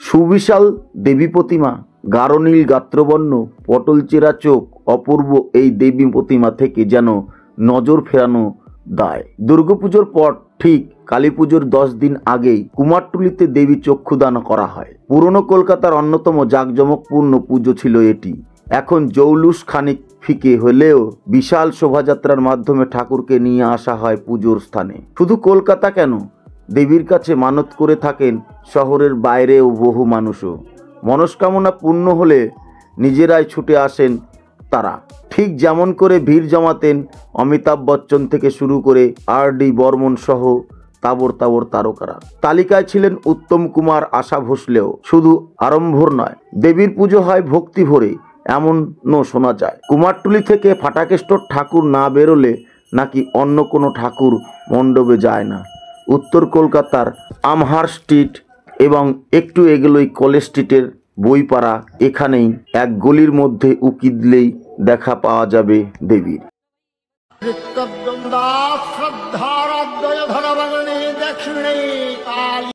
সুবিশাল দেবী প্রতিমা, গাঢ় নীল গাত্রবর্ণ, পটল চেরা চোখ, অপূর্ব এই দেবী প্রতিমা থেকে যেন নজর ফেরানো দায়। দুর্গাপুজোর পর ঠিক কালী পুজোর 10 দিন আগেই কুমারটুলিতে দেবী চক্ষুদান করা হয়। পুরনো কলকাতার অন্যতম জাঁকজমকপূর্ণ পুজো ছিল এটি। এখন জৌলুস খানিক ফিকে হলেও বিশাল শোভাযাত্রার মাধ্যমে ঠাকুরকে নিয়ে আসা হয় পুজোর স্থানে। শুধু কলকাতা কেন, দেবীর কাছে মানত করে থাকেন শহরের বাইরেও বহু মানুষও। মনস্কামনা পূর্ণ হলে নিজেরাই ছুটে আসেন তারা। ঠিক যেমন করে ভিড় জমাতেন অমিতাভ বচ্চন থেকে শুরু করে আর.ডি. বর্মন সহ তাবড় তাবড় তারকারা। তালিকায় ছিলেন উত্তম কুমার, আশা ভোসলেও। শুধু আড়ম্বর নয়, দেবীর পুজো হয় ভক্তি ভরে, এমনও শোনা যায়। কুমারটুলি থেকে ফাটাকেষ্টর ঠাকুর না বেরোলে নাকি অন্য কোনো ঠাকুর মণ্ডপে যায় না। উত্তর কলকাতার আমহার স্ট্রিট এবং একটু এগোলেই কলেজ স্ট্রিটের বইপাড়া, এখানেই এক গলির মধ্যে উকি দিলেই দেখা পাওয়া যাবে দেবীর।